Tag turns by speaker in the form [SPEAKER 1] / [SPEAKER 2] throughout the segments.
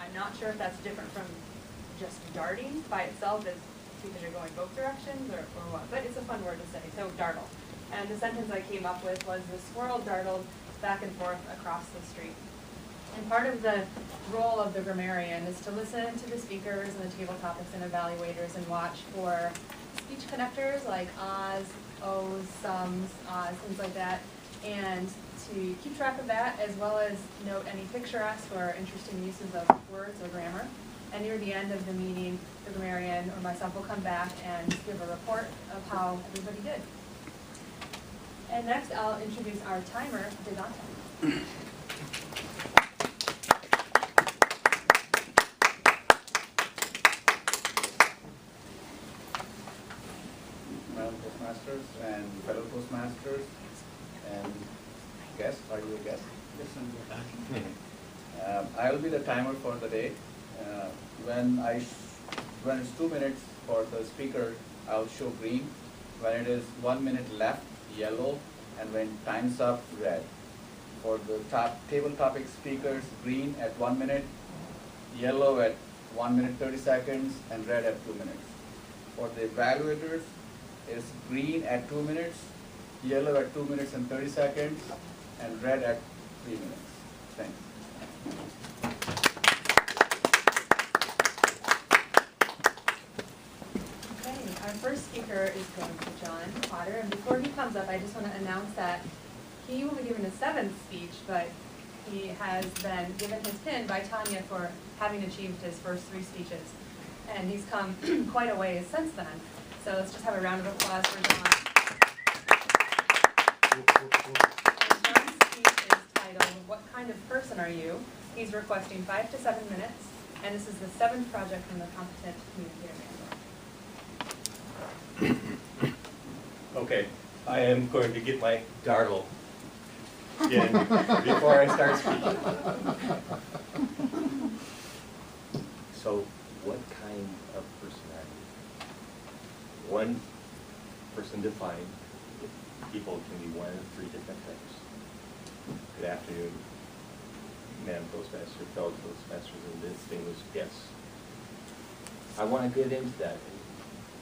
[SPEAKER 1] I'm not sure if that's different from just darting by itself, as because you're going both directions or what, but it's a fun word to say, so dartle. And the sentence I came up with was, the squirrel dartled back and forth across the street. And part of the role of the grammarian is to listen to the speakers and the table topics and evaluators and watch for speech connectors like ahs, ohs, sums, ahs, things like that, and to keep track of that, as well as note any picturesque or interesting uses of words or grammar. And near the end of the meeting, the grammarian or myself will come back and give a report of how everybody did. And next, I'll introduce our timer, Vedanta.
[SPEAKER 2] Madam Postmasters and fellow Postmasters and guests, are you a guest?
[SPEAKER 3] Yes, I'm
[SPEAKER 2] I will be the timer for the day. When it's 2 minutes for the speaker, I'll show green. When it is 1 minute left, yellow, and when time's up, red. For the table topic speakers, green at 1 minute, yellow at 1 minute 30 seconds, and red at 2 minutes. For the evaluators, it's green at 2 minutes, yellow at 2 minutes and 30 seconds, and red at 3 minutes. Thanks.
[SPEAKER 1] Okay, our first speaker is going to be John Potter, and before he comes up, I just want to announce that he will be giving his 7th speech, but he has been given his pin by Tanya for having achieved his first 3 speeches, and he's come quite a ways since then. So let's just have a round of applause for John. And John's speech is titled, "What Kind of Person Are You?" He's requesting 5 to 7 minutes, and this is the 7th project from the Competent Communicator Manual.
[SPEAKER 4] Okay, I am going to get my dartle in before I start speaking. So, what kind of person are you? One person defined. People can be one of 3 different types. Good afternoon, Madam Postmaster, fellow Postmasters, and distinguished guests. I want to get into that,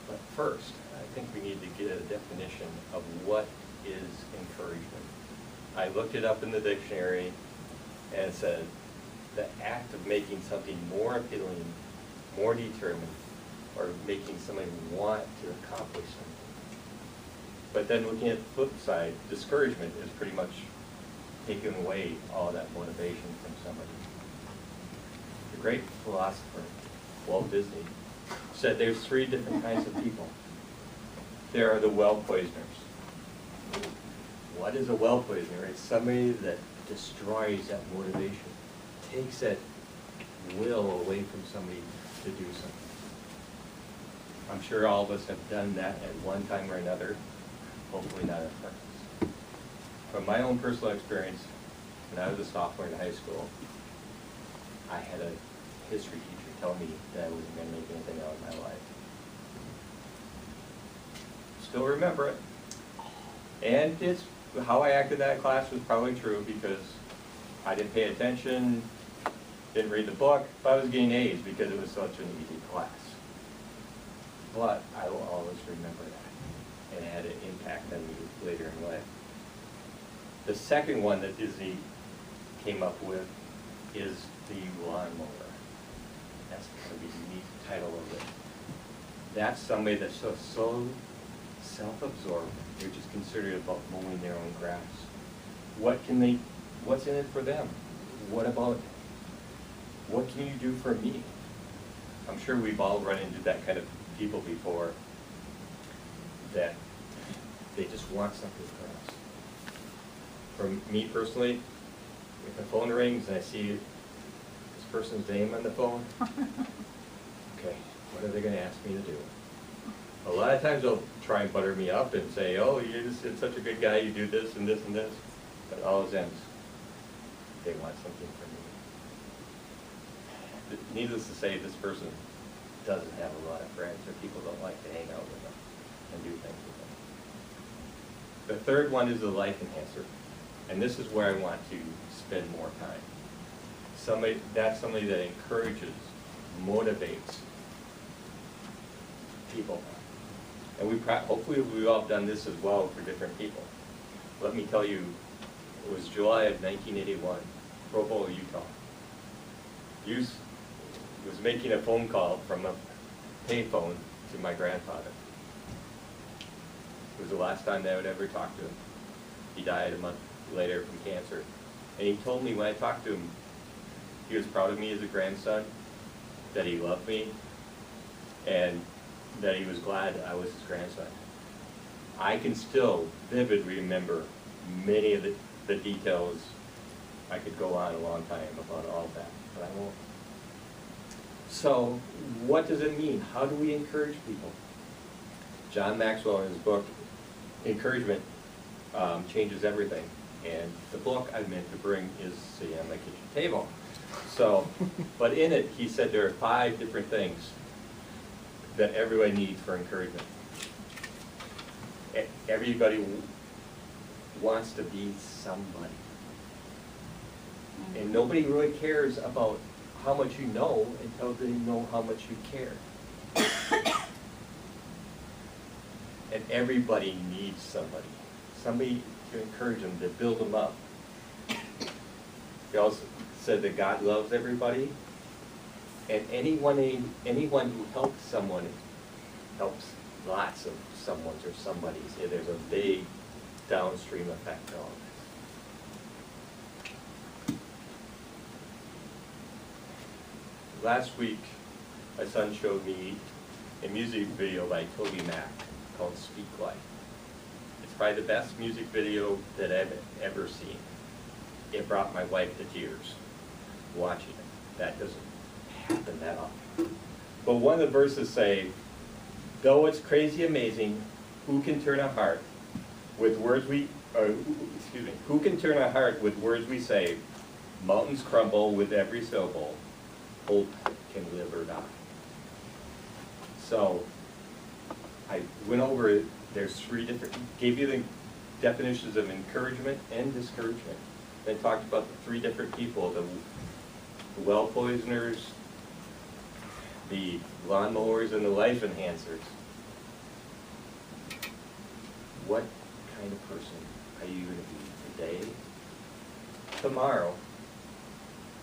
[SPEAKER 4] but first, I think we need to get a definition of what is encouragement. I looked it up in the dictionary, and it said, the act of making something more appealing, more determined, or making somebody want to accomplish something. But then looking at the flip side, discouragement is pretty much taking away all that motivation from somebody. The great philosopher, Walt Disney, said there's 3 different kinds of people. There are the well poisoners. What is a well poisoner? It's somebody that destroys that motivation, takes that will away from somebody to do something. I'm sure all of us have done that at one time or another, hopefully not on purpose. From my own personal experience, when I was a sophomore in high school, I had a history teacher tell me that I wasn't going to make anything out of my life. Still remember it. And it's how I acted in that class was probably true because I didn't pay attention, didn't read the book, but I was getting A's because it was such an easy class. But I will always remember that, and it had an impact on me later in life. The second one that Disney came up with is the lawnmower. That's the unique title of it. That's somebody that's so self-absorbed, they're just concerned about mowing their own grass. What's in it for them? What can you do for me? I'm sure we've all run into that kind of people before, that they just want something from us. For me personally, if the phone rings and I see this person's name on the phone, okay, what are they going to ask me to do? A lot of times they'll try and butter me up and say, oh, you're just such a good guy, you do this and this and this. But all it ends, they want something from me. Needless to say, this person doesn't have a lot of friends, or people don't like to hang out with them and do things with them. The third one is the life enhancer. And this is where I want to spend more time. that's somebody that encourages, motivates people. And hopefully we've all done this as well for different people. Let me tell you, it was July of 1981, Provo, Utah. Hughes was making a phone call from a payphone to my grandfather. It was the last time that I would ever talk to him. He died a month later from cancer. And he told me when I talked to him, he was proud of me as a grandson, that he loved me, and that he was glad I was his grandson. I can still vividly remember many of the details. I could go on a long time about all of that, but I won't. So, what does it mean? How do we encourage people? John Maxwell, in his book, Encouragement Changes Everything. And the book I meant to bring is, see, on my kitchen table. So, but in it, he said there are 5 different things that everybody needs for encouragement. Everybody wants to be somebody. And nobody really cares about how much you know until they know how much you care. And everybody needs somebody. Somebody to encourage them, to build them up. He also said that God loves everybody. And anyone who helps someone helps lots of someone's or somebody's. There's a big downstream effect of it. Last week, my son showed me a music video by Toby Mac called Speak Life. It's probably the best music video that I've ever seen. It brought my wife to tears watching it. That doesn't happen that often. But one of the verses say, though it's crazy amazing, who can turn a heart with words who can turn a heart with words we say? Mountains crumble with every syllable, hope can live or die. So, I went over it, there's 3 different, gave you the definitions of encouragement and discouragement. Then talked about the 3 different people, the well poisoners, the lawnmowers, and the life enhancers. What kind of person are you going to be today, tomorrow,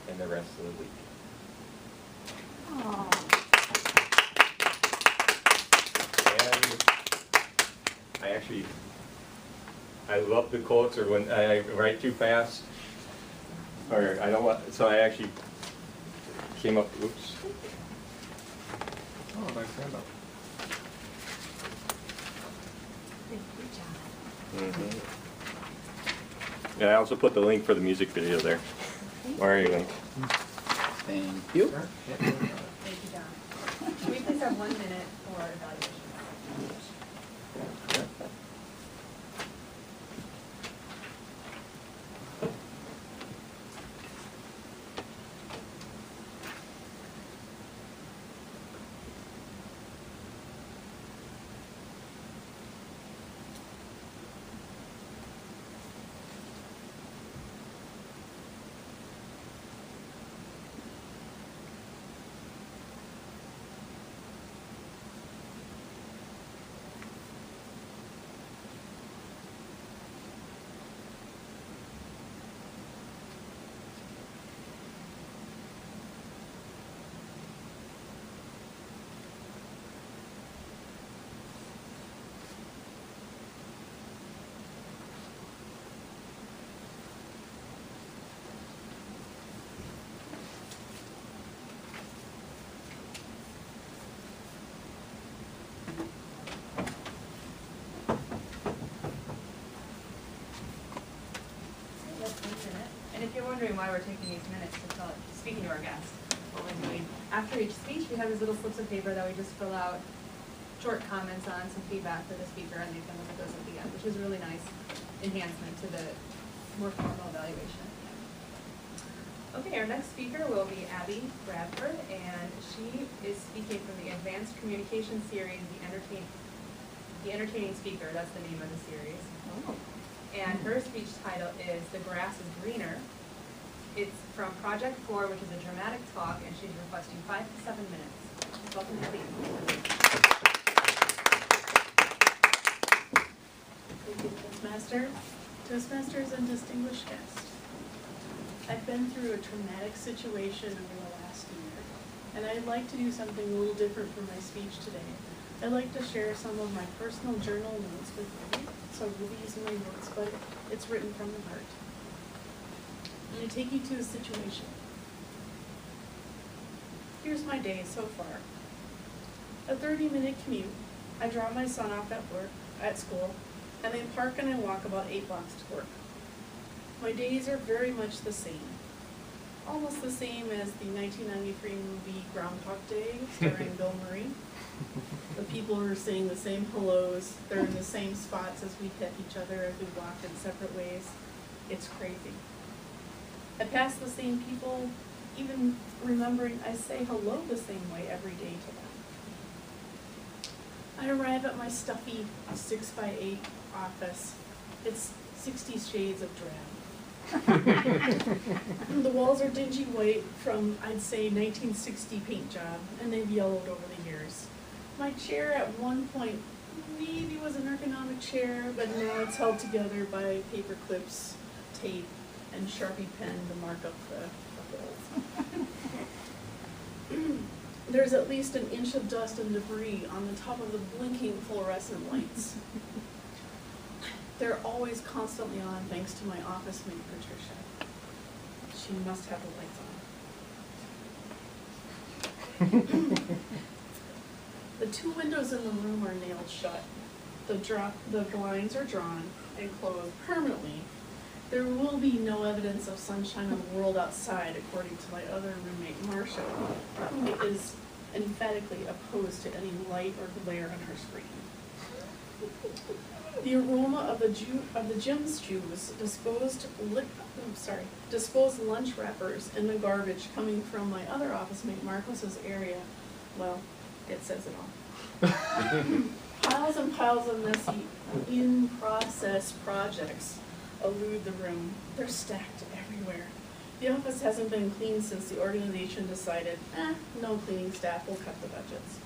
[SPEAKER 4] and the rest of the week?
[SPEAKER 1] Aww.
[SPEAKER 4] And I love the quotes, or when I write too fast, or I don't want, so I actually came up, oops.
[SPEAKER 3] Oh, nice handout.
[SPEAKER 1] Thank you, John.
[SPEAKER 4] And I also put the link for the music video there. Where are you, link?
[SPEAKER 2] Thank you.
[SPEAKER 1] Thank you, John. Can we please have 1 minute for evaluation? And if you're wondering why we're taking these minutes to speaking to our guests, what we're doing, after each speech, we have these little slips of paper that we just fill out short comments on, some feedback for the speaker, and they can look at those at the end, which is a really nice enhancement to the more formal evaluation at the end. Okay, our next speaker will be Abby Bradford, and she is speaking from the Advanced Communication Series, The Entertaining Speaker, that's the name of the series.
[SPEAKER 5] Oh.
[SPEAKER 1] And her speech title is The Grass is Greener, It's from Project 4, which is a dramatic talk, and she's requesting 5 to 7 minutes. Welcome, Debbie.
[SPEAKER 5] Thank you, Toastmasters and distinguished guests. I've been through a traumatic situation over the last year, and I'd like to do something a little different for my speech today. I'd like to share some of my personal journal notes with you. So we'll be using my notes, but it's written from the heart. I'm going to take you to a situation. Here's my day so far. A 30-minute commute. I drop my son off at school, and I park and I walk about 8 blocks to work. My days are very much the same. Almost the same as the 1993 movie Groundhog Day, starring Bill Murray. The people are saying the same hellos, they're in the same spots as we hit each other as we walk in separate ways. It's crazy. I pass the same people, even remembering I say hello the same way every day to them. I arrive at my stuffy 6x8 office. It's 60 shades of drab. The walls are dingy white from, I'd say, 1960 paint job, and they've yellowed over the years. My chair at one point maybe was an ergonomic chair, but now it's held together by paper clips, tape, and Sharpie pen to mark up the holes. There's at least an inch of dust and debris on the top of the blinking fluorescent lights. They're always constantly on thanks to my office mate, Patricia. She must have the lights on. The 2 windows in the room are nailed shut. The blinds are drawn and closed permanently. There will be no evidence of sunshine on the world outside, according to my other roommate, Marcia, who is emphatically opposed to any light or glare on her screen. The aroma of the gym's shoes, disposed lunch wrappers, and the garbage coming from my other office mate, Marcos's area, well, it says it all. Piles and piles of messy, in-process projects elude the room. They're stacked everywhere. The office hasn't been cleaned since the organization decided, no cleaning staff will cut the budgets.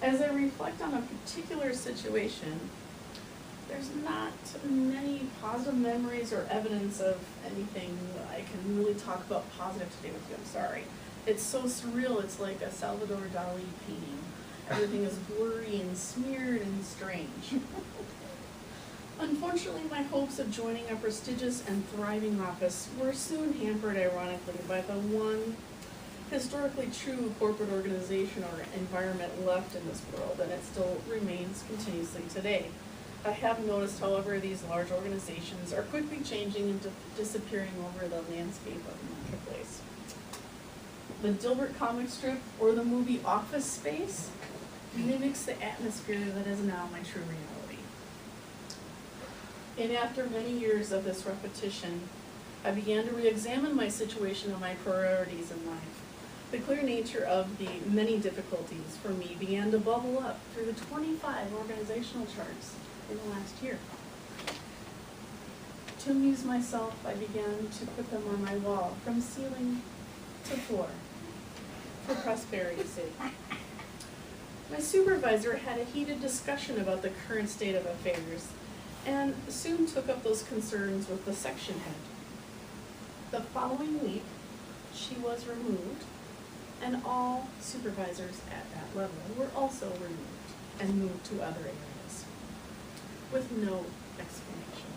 [SPEAKER 5] As I reflect on a particular situation, there's not many positive memories or evidence of anything I can really talk about positive today with you. I'm sorry. It's so surreal, it's like a Salvador Dali painting. Everything is blurry and smeared and strange. Unfortunately, my hopes of joining a prestigious and thriving office were soon hampered, ironically, by the one historically true corporate organization or environment left in this world, and it still remains continuously today. I have noticed, however, these large organizations are quickly changing and disappearing over the landscape of the marketplace. The Dilbert comic strip or the movie Office Space mimics the atmosphere that is now my true reality. And after many years of this repetition, I began to re-examine my situation and my priorities in life. The clear nature of the many difficulties for me began to bubble up through the 25 organizational charts in the last year. To amuse myself, I began to put them on my wall, from ceiling to floor, for prosperity's sake. My supervisor had a heated discussion about the current state of affairs, and soon took up those concerns with the section head. The following week, she was removed, and all supervisors at that level were also removed and moved to other areas, with no explanation.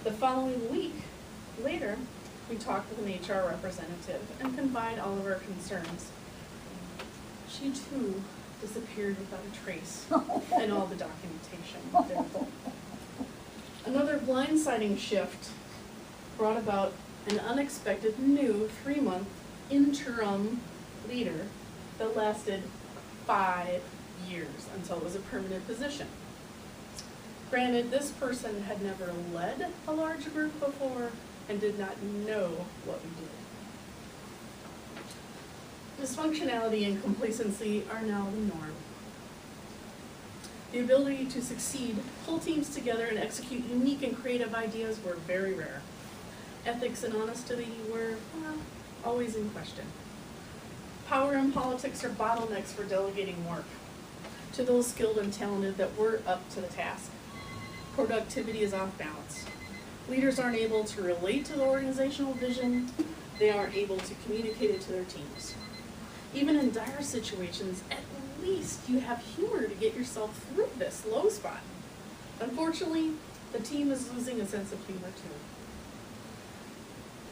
[SPEAKER 5] The following week, later, we talked with an HR representative and confided all of our concerns. She too disappeared without a trace and all the documentation. Therefore. Another blindsiding shift brought about an unexpected new 3-month interim leader that lasted 5 years until it was a permanent position. Granted, this person had never led a large group before and did not know what we did. Dysfunctionality and complacency are now the norm. The ability to succeed, pull teams together, and execute unique and creative ideas were very rare. Ethics and honesty were always in question. Power and politics are bottlenecks for delegating work to those skilled and talented that were up to the task. Productivity is off balance. Leaders aren't able to relate to the organizational vision. They aren't able to communicate it to their teams. Even in dire situations, at least you have humor to get yourself through this low spot. Unfortunately, the team is losing a sense of humor too.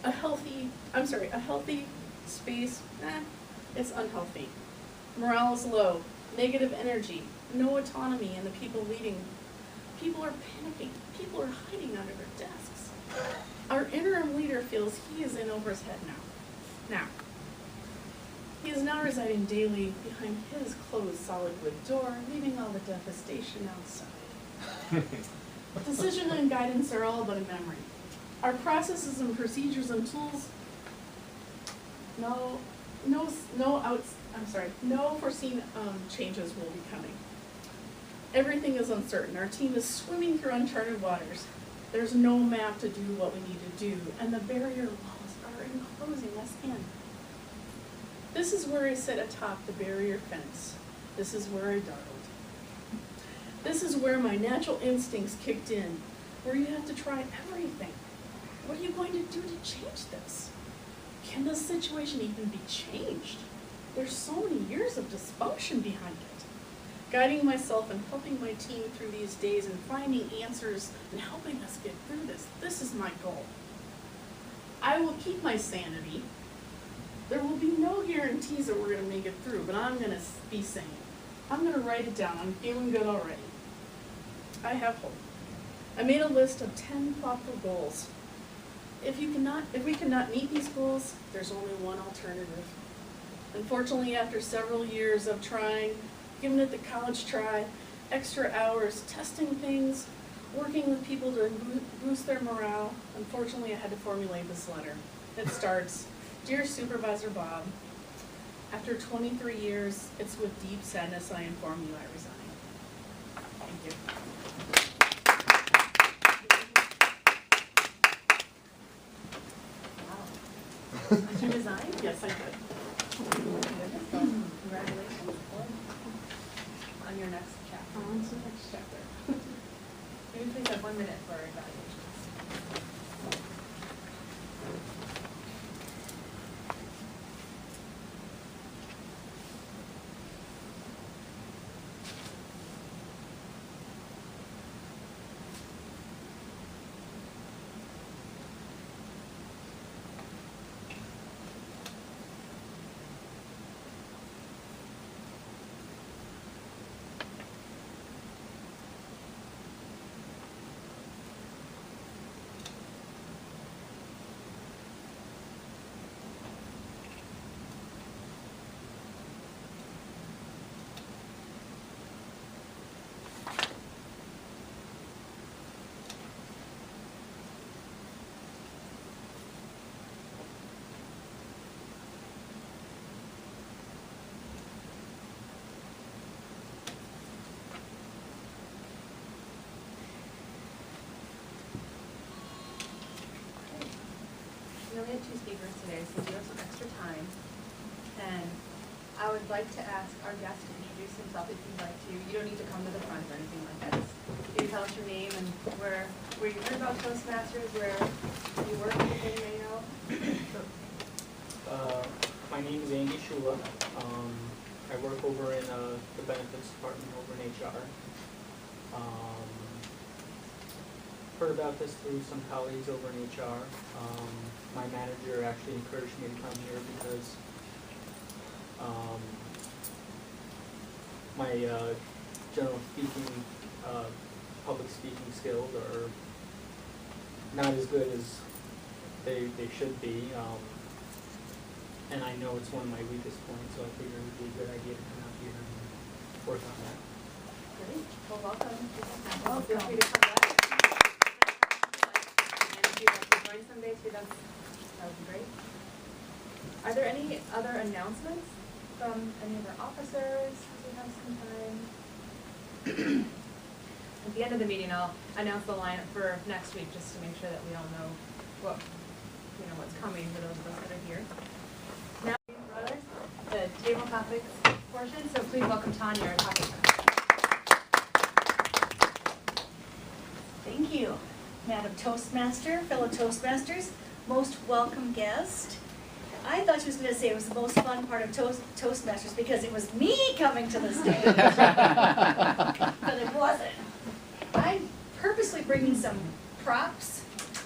[SPEAKER 5] A healthy space, it's unhealthy. Morale is low, negative energy, no autonomy in the people leading. People are panicking, people are hiding under their desks. Our interim leader feels he is in over his head now. He is now residing daily behind his closed solid wood door, leaving all the devastation outside. Decision and guidance are all but a memory. Our processes and procedures and tools, no foreseen changes will be coming. Everything is uncertain. Our team is swimming through uncharted waters. There's no map to do what we need to do, and the barrier walls are enclosing us in. This is where I sit atop the barrier fence. This is where I dartled. This is where my natural instincts kicked in, where you have to try everything. What are you going to do to change this? Can this situation even be changed? There's so many years of dysfunction behind it. Guiding myself and helping my team through these days and finding answers and helping us get through this is my goal. I will keep my sanity. There will be no guarantees that we're going to make it through, but I'm going to be sane. I'm going to write it down. I'm feeling good already. I have hope. I made a list of 10 thoughtful goals. If we cannot meet these goals, there's only one alternative. Unfortunately, after several years of trying, giving it the college try, extra hours, testing things, working with people to boost their morale, unfortunately I had to formulate this letter. It starts, Dear Supervisor Bob, after 23 years, it's with deep sadness I inform you I resign. Thank you. Did you resign? Yes, I did.
[SPEAKER 1] Congratulations on your next chapter.
[SPEAKER 5] On to the next chapter.
[SPEAKER 1] Maybe please have 1 minute for evaluations. We only have 2 speakers today, so we have some extra time. And I would like to ask our guest to introduce himself if you'd like to. You don't need to come to the front or anything like that. Can you tell us your name and where you heard about Toastmasters, where you work within Mayo?
[SPEAKER 3] My name is Andy Shula. I work over in the benefits department over in HR. Heard about this through some colleagues over in HR. My manager actually encouraged me to come here because my general speaking, public speaking skills are not as good as they should be. And I know it's one of my weakest points, so I figured it would be a good idea to come out here and work on that.
[SPEAKER 1] Great. Well, welcome. Well, feel free to come back. And if you'd like to join someday too, that would be great. Are there any other announcements from any of our officers as we have some time? At the end of the meeting, I'll announce the lineup for next week just to make sure that we all know what you know what's coming for those of us that are here. Now, brothers, the table topics portion, so please welcome Tanya, our topic.
[SPEAKER 6] Thank you, Madam Toastmaster, fellow Toastmasters, most welcome guest. I thought she was going to say it was the most fun part of Toastmasters because it was me coming to the stage. But it wasn't. I'm purposely bringing some props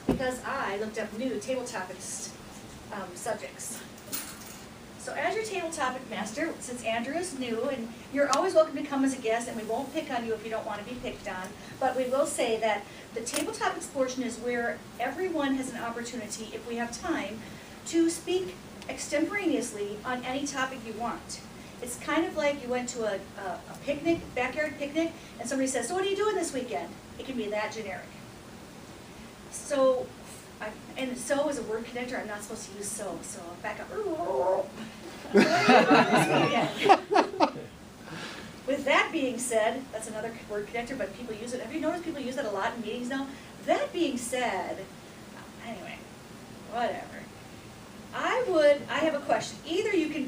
[SPEAKER 6] because I looked up new table topics subjects. So as your table topic master, since Andrew is new, and you're always welcome to come as a guest, and we won't pick on you if you don't want to be picked on, but we will say that the table topics portion is where everyone has an opportunity, if we have time, to speak extemporaneously on any topic you want. It's kind of like you went to a picnic, backyard picnic, and somebody says, so what are you doing this weekend? It can be that generic. So, and so is a word connector, I'm not supposed to use so I'll back up. What are you doing this weekend? With that being said, that's another word connector, but people use it. Have you noticed people use that a lot in meetings now? That being said, anyway, whatever. I have a question. Either you can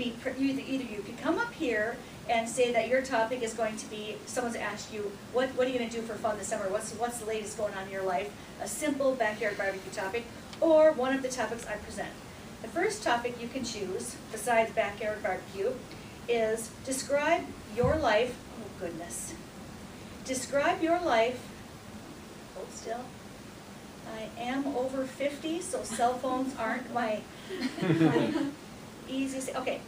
[SPEAKER 6] come up here and say that your topic is going to be, someone's asked you, what are you going to do for fun this summer? What's the latest going on in your life? A simple backyard barbecue topic, or one of the topics I present. The first topic you can choose, besides backyard barbecue, is describe your life. Oh goodness. Describe your life. Hold still. I am over 50, so cell phones aren't my easiest. Okay.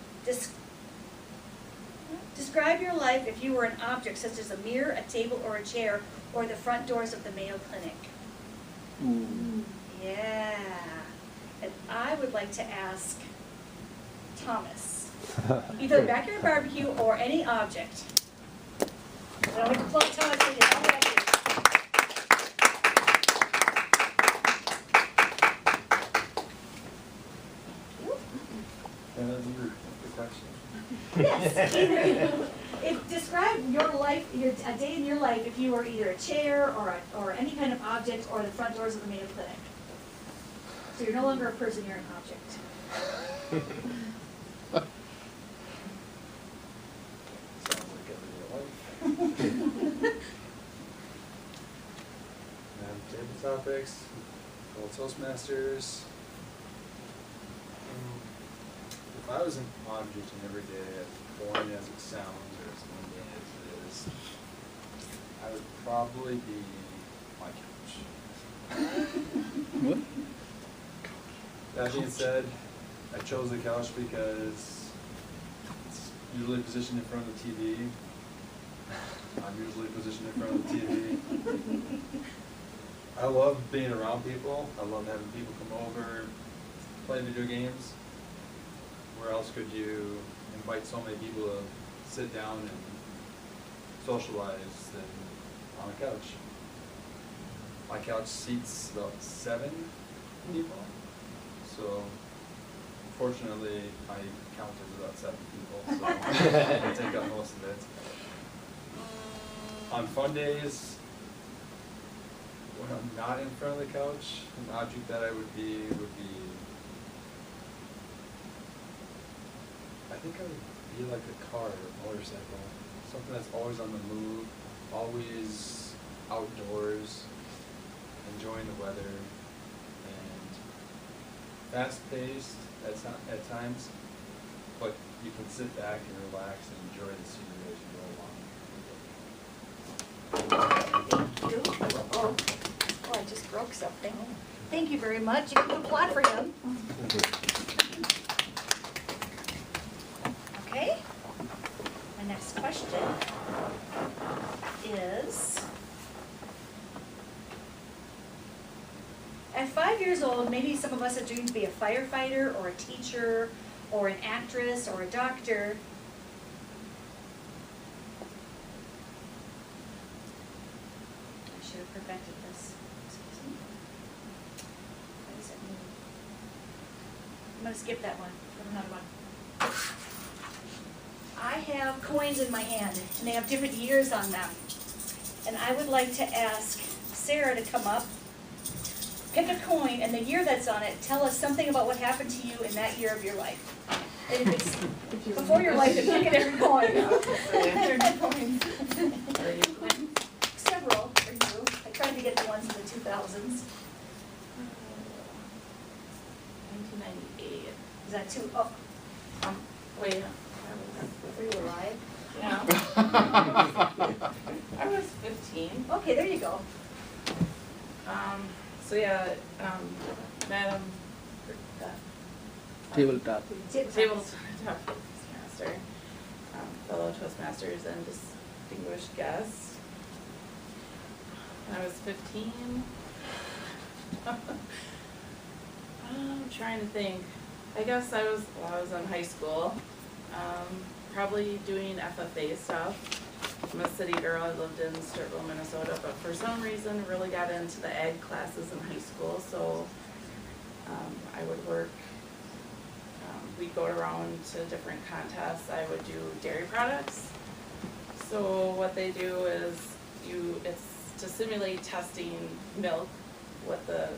[SPEAKER 6] Describe your life if you were an object such as a mirror, a table, or a chair, or the front doors of the Mayo Clinic. Yeah. And I would like to ask Thomas, either backyard barbecue or any object. I don't like to plug Thomas in here.
[SPEAKER 4] The question.
[SPEAKER 6] Yes, describe your life, a day in your life if you were either a chair or any kind of object or the front doors of the Mayo Clinic. So you're no longer a person, you're an object.
[SPEAKER 7] Sounds like everyday life. Table topics, fellow Toastmasters. If I was an object in every day, as boring as it sounds or as mundane as it is, I would probably be my couch.
[SPEAKER 2] What?
[SPEAKER 7] That being said, I chose the couch because it's usually positioned in front of the TV. I'm usually positioned in front of the TV. I love being around people. I love having people come over, play video games. Where else could you invite so many people to sit down and socialize than on a couch? My couch seats about 7 people, so unfortunately I counted about 7 people, so I take up most of it. On fun days, when I'm not in front of the couch, an object that I would be I think I would be like a car or a motorcycle. Something that's always on the move, always outdoors, enjoying the weather, and fast-paced at times, but you can sit back and relax and enjoy the scenery as you go along.
[SPEAKER 6] Thank you. Oh, I just broke something. Thank you very much. You can applaud for him. Okay. My next question is, at 5 years old, maybe some of us have dreamed to be a firefighter or a teacher or an actress or a doctor. I should have perfected this. Excuse me. What does it mean? I'm going to skip that one. Another one. I have coins in my hand, and they have different years on them. And I would like to ask Sarah to come up pick a coin, and the year that's on it, tell us something about what happened to you in that year of your life. And if it's before your life, then pick a different coin. Several for you. I tried to get the ones in the 2000s.
[SPEAKER 5] 1998.
[SPEAKER 6] Is that too, oh,
[SPEAKER 5] Wait,
[SPEAKER 6] were you alive?
[SPEAKER 5] yeah. I was 15.
[SPEAKER 6] Okay, there you go.
[SPEAKER 5] So yeah, Madam,
[SPEAKER 2] Tabletop.
[SPEAKER 5] tabletop Toastmaster, fellow Toastmasters and distinguished guests. When I was 15. I'm trying to think. I guess I was in high school, probably doing FFA stuff. I'm a city girl. I lived in Sturtville, Minnesota, but for some reason really got into the ag classes in high school. So I would work. We'd go around to different contests. I would do dairy products. So what they do is it's to simulate testing milk, what the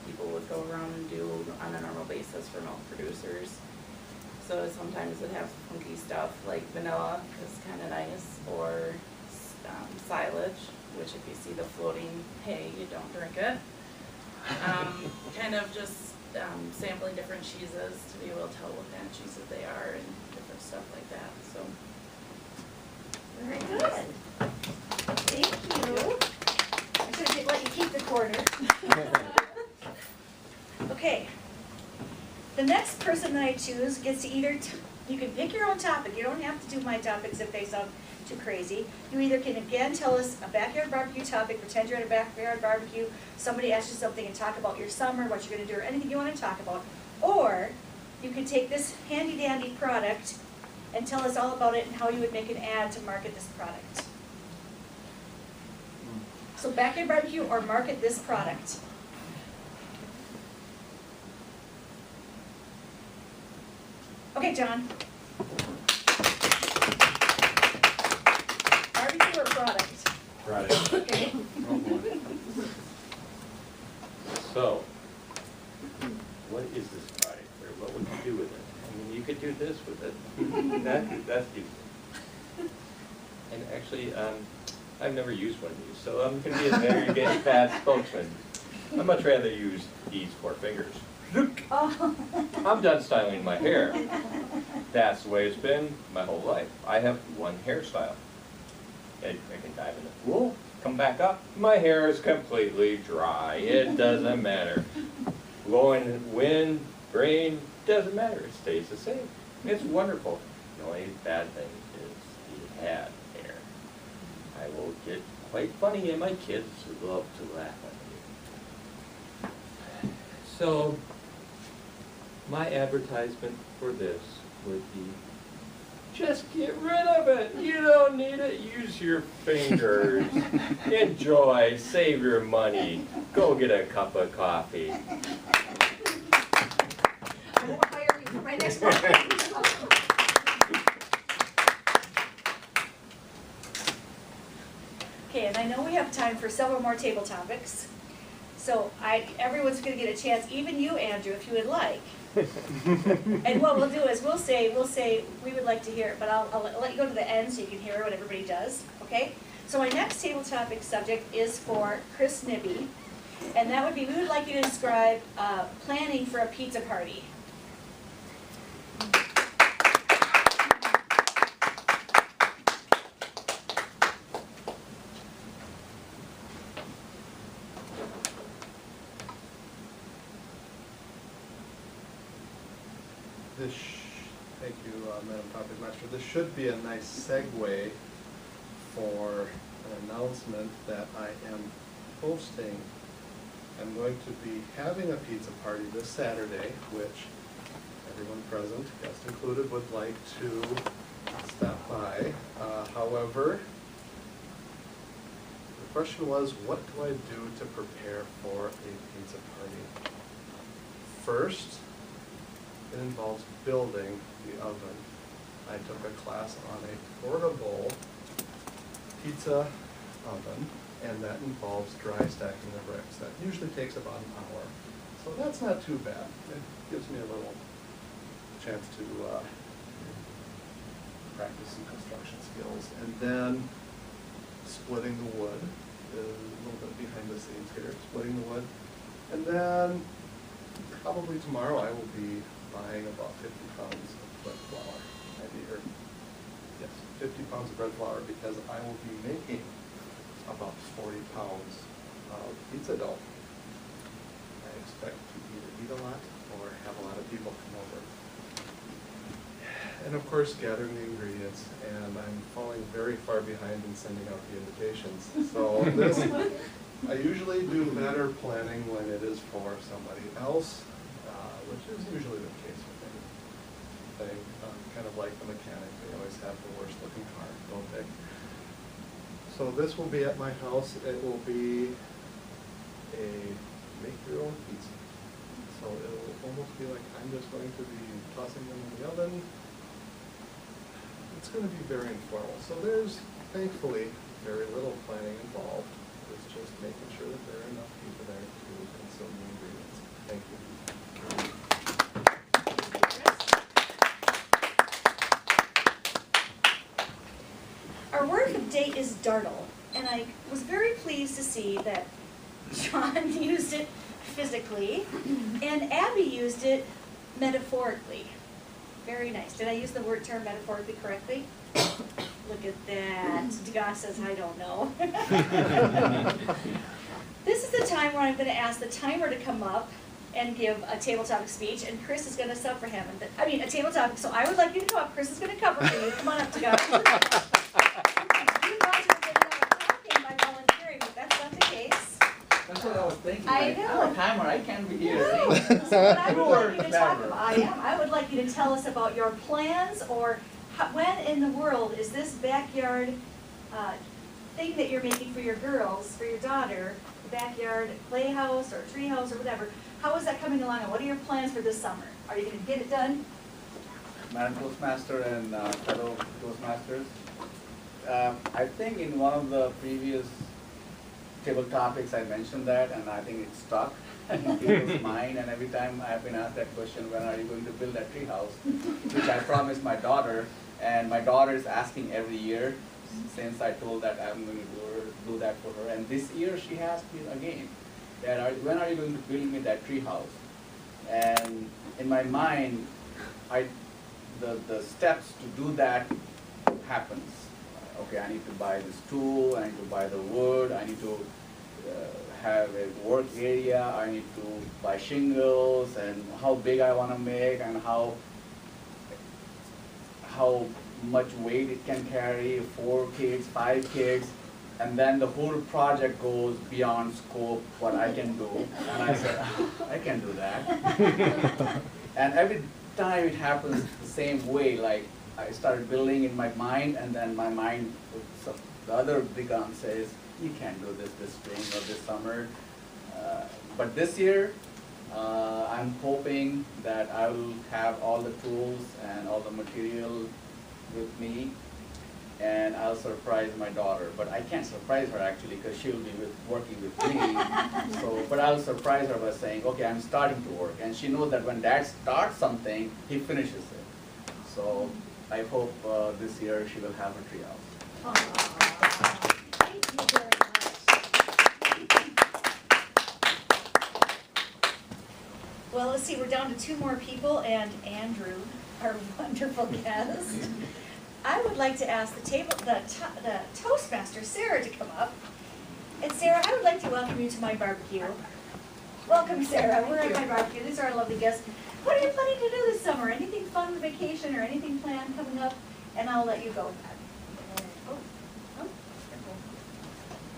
[SPEAKER 5] people would go around and do on a normal basis for milk producers. So sometimes it'd have funky stuff like vanilla is kind of nice, or silage, which if you see the floating hay, you don't drink it. Kind of just sampling different cheeses to be able to tell what kind of cheeses they are and different stuff like that. So
[SPEAKER 6] Very good. Thank you. I should have let you keep the corner. Okay. The next person that I choose gets to either, you can pick your own topic. You don't have to do my topics if they sound too crazy. You either can again tell us a backyard barbecue topic, pretend you're at a backyard barbecue, somebody asks you something and talk about your summer, what you're going to do, or anything you want to talk about. Or you can take this handy dandy product and tell us all about it and how you would make an ad to market this product. So backyard barbecue or market this product. Okay, John. Barbecue or product?
[SPEAKER 4] Product.
[SPEAKER 6] Okay.
[SPEAKER 4] So, what is this product, or what would you do with it? I mean, you could do this with it. That's useful. And actually, I've never used one of these, so I'm going to be a very good fast spokesman. I'd much rather use these 4 fingers.
[SPEAKER 6] Oh.
[SPEAKER 4] I'm done styling my hair. That's the way it's been my whole life. I have one hairstyle. I can dive in the pool, come back up, my hair is completely dry. It doesn't matter. Blowing wind, rain, doesn't matter. It stays the same. It's wonderful. The only bad thing is the hat hair. I will get quite funny, and my kids love to laugh at me. So, my advertisement for this would be, just get rid of it. You don't need it. Use your fingers. Enjoy. Save your money. Go get a cup of coffee.
[SPEAKER 6] I won't hire you for my next one. Okay, and I know we have time for several more table topics. So everyone's going to get a chance, even you, Andrew, if you would like. And what we'll do is we'll say we would like to hear it, but I'll let you go to the end so you can hear what everybody does. Okay? So my next table topic subject is for Chris Nibby, and that would be, we would like you to describe planning for a pizza party.
[SPEAKER 8] Thank you, Madam Topic Master. This should be a nice segue for an announcement that I am hosting. I'm going to be having a pizza party this Saturday, which everyone present, guest included, would like to stop by. However, the question was, what do I do to prepare for a pizza party? First, it involves building the oven. I took a class on a portable pizza oven, and that involves dry stacking the bricks. That usually takes about an hour. So that's not too bad. It gives me a little chance to practice some construction skills. And then splitting the wood is a little bit behind the scenes here, splitting the wood. And then probably tomorrow I will be buying about 50 pounds of bread flour. Or, yes, 50 pounds of bread flour, because I will be making about 40 pounds of pizza dough. I expect to either eat a lot or have a lot of people come over. And of course, gathering the ingredients, and I'm falling very far behind in sending out the invitations. So this, I usually do better planning when it is for somebody else, which is usually the case with anything. Kind of like the mechanic, they always have the worst looking car, don't they? So this will be at my house. It will be a make your own pizza. So it will almost be like I'm just going to be tossing them in the oven. It's going to be very informal. So there's thankfully very little planning involved. It's just making sure that there are enough people there to consume the ingredients. Thank you.
[SPEAKER 6] Our word of the day is dartle, and I was very pleased to see that John used it physically, and Abby used it metaphorically. Very nice. Did I use the word term metaphorically correctly? Look at that. Gosh says I don't know. This is the time where I'm going to ask the timer to come up and give a table topic speech, and Chris is going to sub for him. A table topic, so I would like you to come up. Chris is going to cover for you. Come on up, Tagasa. You thought you were getting out of talking by volunteering, but that's not the case.
[SPEAKER 2] That's what I was thinking.
[SPEAKER 6] I
[SPEAKER 2] like,
[SPEAKER 6] know.
[SPEAKER 2] I'm a timer, I can't be here.
[SPEAKER 6] No. So what I would like you to talk
[SPEAKER 2] Clever.
[SPEAKER 6] about, I would like you to tell us about your plans, or when in the world is this backyard thing that you're making for your girls, for your daughter, the backyard playhouse or treehouse or whatever, how is that coming along, and what are your plans for this summer? Are you going to get it done?
[SPEAKER 2] Madam Toastmaster and fellow Toastmasters, I think in one of the previous table topics I mentioned that, and I think it stuck in people's mind, and every time I've been asked that question, when are you going to build that tree house, which I promised my daughter, and my daughter is asking every year since I told that I'm going to do that for her, and this year she asked me again, that when are you going to build me that tree house? And in my mind, the steps to do that happens. Okay, I need to buy this tool, I need to buy the wood, I need to have a work area, I need to buy shingles, and how big I want to make, and how much weight it can carry, 4 kids, 5 kids, and then the whole project goes beyond scope, what I can do. And I said, I can do that. And every time it happens the same way, like I started building in my mind, and then my mind, the other big gun says, you can't do this spring or this summer. But this year, I'm hoping that I will have all the tools and all the material with me, and I'll surprise my daughter. But I can't surprise her actually, because she'll be working with me. So, but I'll surprise her by saying, okay, I'm starting to work. And she knows that when Dad starts something, he finishes it. So I hope this year she will have her tree house.
[SPEAKER 6] Thank you very much. Well, let's see, we're down to 2 more people, and Andrew, our wonderful guest. I would like to ask the Toastmaster, Sarah, to come up. And Sarah, I would like to welcome you to my barbecue. Welcome, Sarah. We're at my barbecue. These are our lovely guests. What are you planning to do this summer? Anything fun, vacation, or anything planned coming up? And I'll let you go.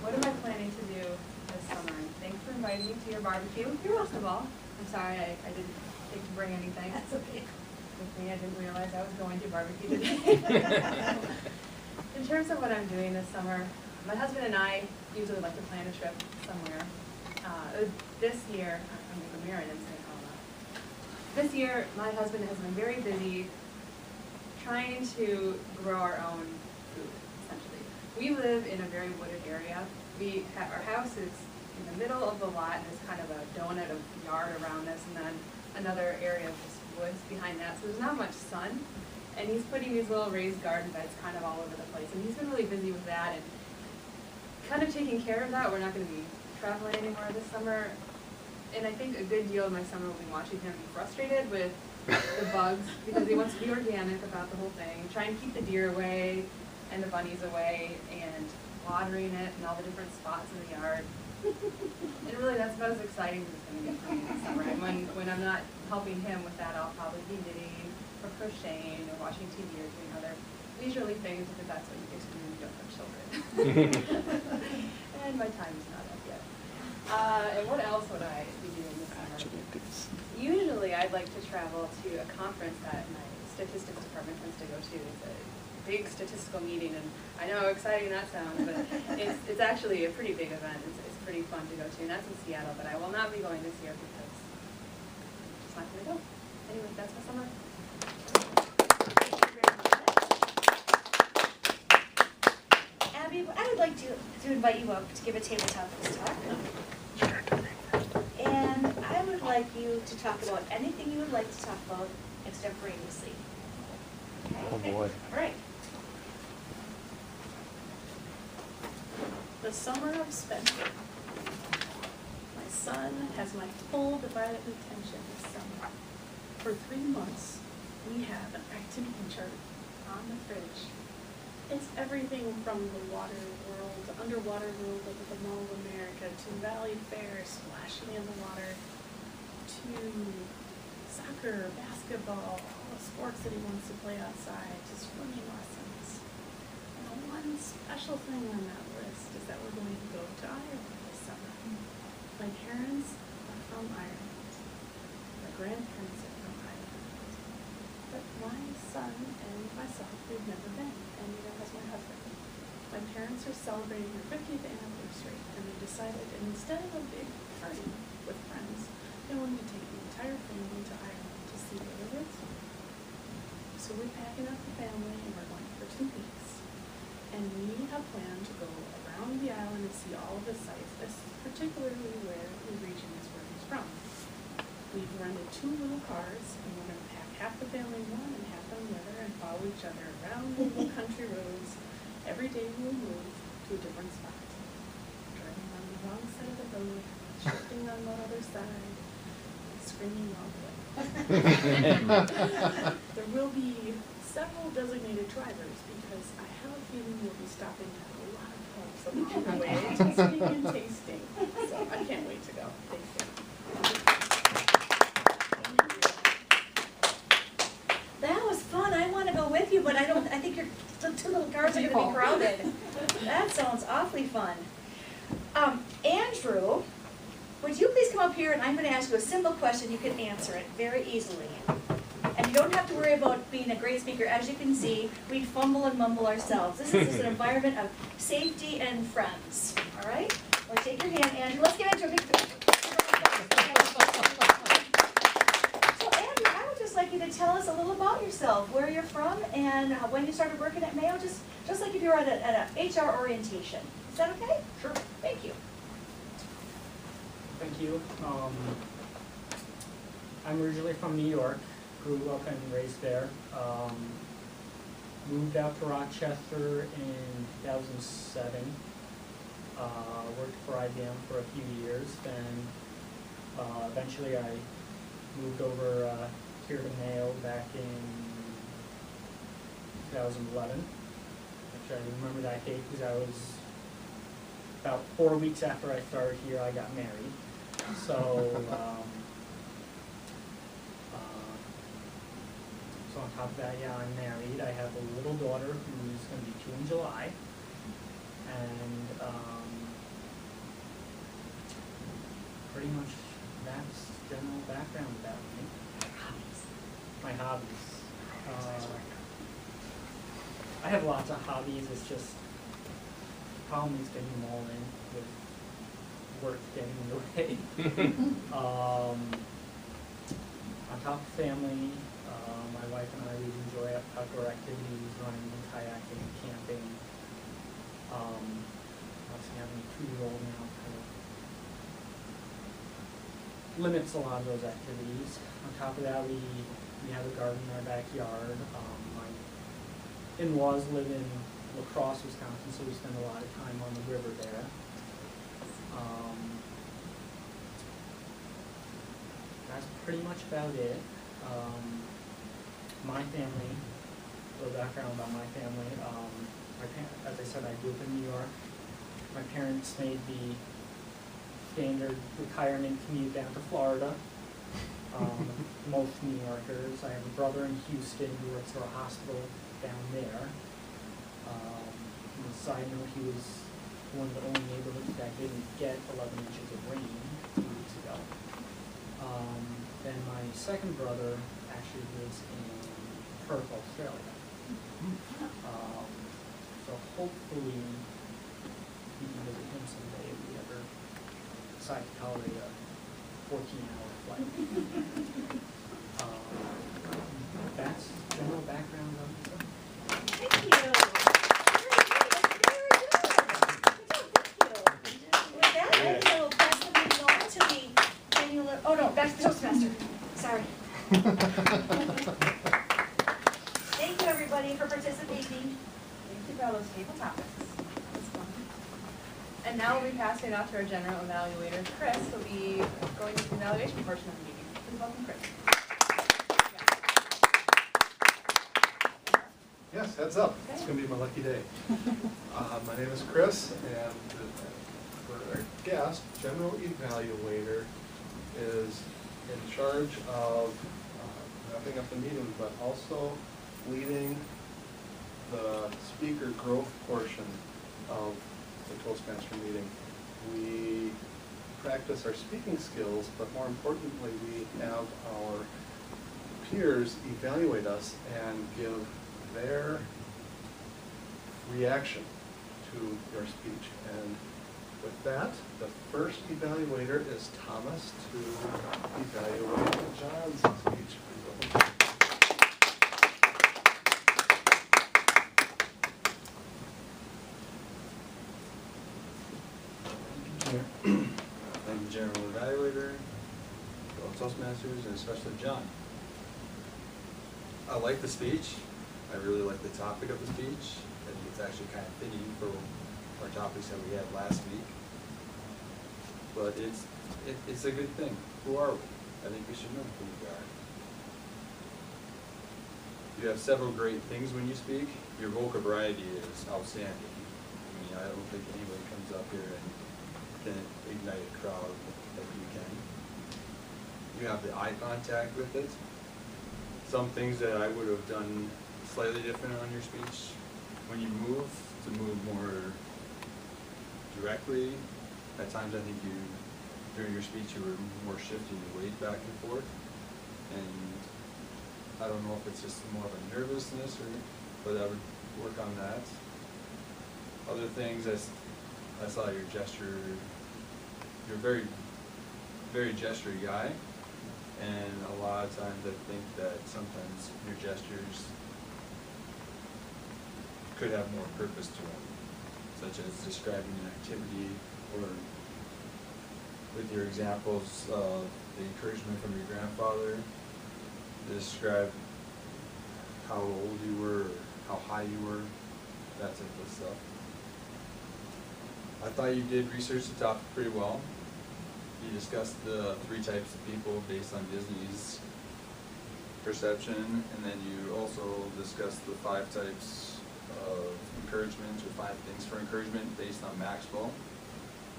[SPEAKER 1] What am I planning to do this summer? Thanks for inviting me to your barbecue. You're welcome. First of all, I'm sorry I didn't think to bring anything.
[SPEAKER 6] That's okay.
[SPEAKER 1] With me, I didn't realize I was going to barbecue today. In terms of what I'm doing this summer, my husband and I usually like to plan a trip somewhere. This year, I'm married, I'm saying all that. This year, my husband has been very busy trying to grow our own food, essentially. We live in a very wooded area, our house is in the middle of the lot, and there's kind of a donut of yard around us, and then another area of just woods behind that, so there's not much sun. And he's putting these little raised garden beds kind of all over the place, and he's been really busy with that, and kind of taking care of that. We're not gonna be traveling anymore this summer, and I think a good deal of my summer will be watching him be frustrated with the bugs, because he wants to be organic about the whole thing, try and keep the deer away, and the bunnies away, and watering it in all the different spots in the yard. And really, that's about as exciting as it's going to get for me this summer. And when I'm not helping him with that, I'll probably be knitting or crocheting or watching TV or doing other leisurely things, because that's what you get to do when you don't have children. And my time is not up yet. And what else would I be doing this summer? Usually, I'd like to travel to a conference that my statistics department tends to go to. It's a big statistical meeting, and I know how exciting that sounds, but it's actually a pretty big event. It's pretty fun to go to, and that's in Seattle, but I will not be going this year because I'm just not going to go. Anyway, that's my summer.
[SPEAKER 6] Abby, I would like to invite you up to give a tabletop quiz talk. And I would like you to talk about anything you would like to talk about extemporaneously. Okay?
[SPEAKER 9] Oh boy.
[SPEAKER 6] All right.
[SPEAKER 5] The summer of Spencer. My son has my full divided attention this summer. For 3 months, we have an activity chart on the fridge. It's everything from the water world, the underwater world of the Mall of America, to Valley Fair, splashing in the water, to soccer, basketball, all the sports that he wants to play outside, to swimming lessons. And the one special thing on that list is that we're going to go to Ireland this summer. My parents are from Ireland. My grandparents are from Ireland. But my son and myself, we've never been, and neither has my husband. My parents are celebrating their 50th anniversary, and they decided instead of a big party with friends, they wanted to take the entire family to Ireland to see where the roots are. So we're packing up the family, and we're going for 2 weeks. And we have planned to go around the island and see all of the sites, particularly where the region is where he's from. We've rented 2 little cars, and we're going to pack half the family in one and half them in the other, and follow each other around the little country roads. Every day we'll move to a different spot. Driving on the wrong side of the road, shifting on the other side, and screaming all the way. There will be several designated drivers, because I have a feeling we'll be stopping at a lot of pubs along the way, tasting and tasting. So I can't wait to go. Thank you.
[SPEAKER 6] That was fun. I want to go with you, but I think the 2 little cars are going to be crowded. That sounds awfully fun. Andrew, would you please come up here, and I'm going to ask you a simple question. You can answer it very easily. And you don't have to worry about being a great speaker. As you can see, we fumble and mumble ourselves. This is just an environment of safety and friends. All right? Well, take your hand, Andrew. Let's get into a big... So, Andrew, I would just like you to tell us a little about yourself, where you're from, and when you started working at Mayo, just like if you were at a HR orientation. Is that okay?
[SPEAKER 3] Sure.
[SPEAKER 6] Thank you.
[SPEAKER 3] Thank you. I'm originally from New York, grew up and raised there. Moved out to Rochester in 2007. Worked for IBM for a few years. Then eventually I moved over here to Mayo back in 2011, which I remember that date because I was about 4 weeks after I started here, I got married. So, so on top of that, yeah, I'm married. I have a little daughter who's going to be 2 in July. And pretty much that's general background about me. My hobbies. I have lots of hobbies. It's just the problem is getting them all in with work getting in the way. On top of family, my wife and I really enjoy outdoor activities, running, kayaking, camping. On obviously having a 2-year-old now kind of limits a lot of those activities. On top of that, we have a garden in our backyard. My in-laws live in La Crosse, Wisconsin, so we spend a lot of time on the river there. That's pretty much about it. My family, a little background about my family. As I said, I grew up in New York. My parents made the standard retirement commute down to Florida. Most New Yorkers. I have a brother in Houston who works for a hospital down there. On a side note, he was one of the only neighborhoods that didn't get 11 inches of rain 2 weeks ago. Then my second brother actually lives in Perth, Australia. So hopefully we can visit him someday if we ever decide to tolerate a 14-hour flight. That's general background on it.
[SPEAKER 6] Thank you. Very good. With that, I will pass the meeting on to the annual, oh no, back to the Toastmaster. Sorry. Thank you, everybody, for participating.
[SPEAKER 1] Thank you for all those table topics. That was fun. And now we'll be passing it off to our general evaluator, Chris, who'll be going to the evaluation portion of the meeting. Please welcome Chris.
[SPEAKER 8] Yes, heads up. It's going to be my lucky day. My name is Chris, and for our guest, general evaluator is in charge of wrapping up the meeting, but also leading the speaker growth portion of the Toastmaster meeting. We practice our speaking skills, but more importantly, we have our peers evaluate us and give their reaction to your speech. And with that, the first evaluator is Thomas to evaluate John's speech.
[SPEAKER 7] I'm the general evaluator, fellow Toastmasters, and especially John. I like the speech. I really like the topic of the speech. I think it's actually kind of fitting for our topics that we had last week. But it's a good thing. Who are we? I think we should know who we are. You have several great things when you speak. Your vocal variety is outstanding. I mean, I don't think anybody comes up here and can ignite a crowd like you can. You have the eye contact with it. Some things that I would have done slightly different on your speech. When you move, to move more directly. At times I think during your speech you were more shifting your weight back and forth. And I don't know if it's just more of a nervousness but I would work on that. Other things, I saw your gesture. You're a very, very gestury guy. And a lot of times I think that sometimes your gestures could have more purpose to them, such as describing an activity, or with your examples of the encouragement from your grandfather, describe how old you were, or how high you were, that type of stuff. I thought you did research the topic pretty well. You discussed the 3 types of people based on Disney's perception, and then you also discussed the 5 types of encouragement, or 5 things for encouragement based on Maxwell.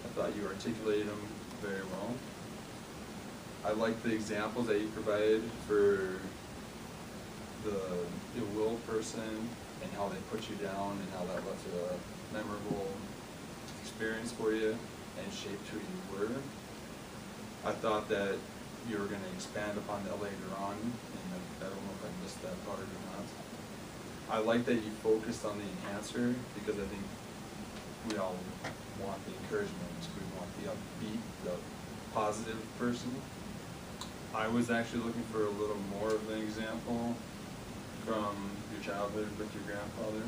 [SPEAKER 7] I thought you articulated them very well. I liked the examples that you provided for the ill-will person and how they put you down and how that left a memorable experience for you and shaped who you were. I thought that you were going to expand upon that later on, and I don't know if I missed that part or not. I like that you focused on the enhancer, because I think we all want the encouragement. We want the upbeat, the positive person. I was actually looking for a little more of an example from your childhood with your grandfather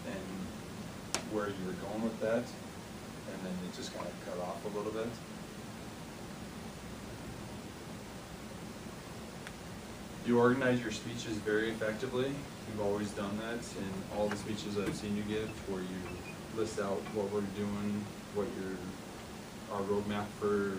[SPEAKER 7] and where you were going with that. and then it just kind of cut off a little bit. You organize your speeches very effectively. You've always done that in all the speeches I've seen you give, where you list out what we're doing, what our roadmap for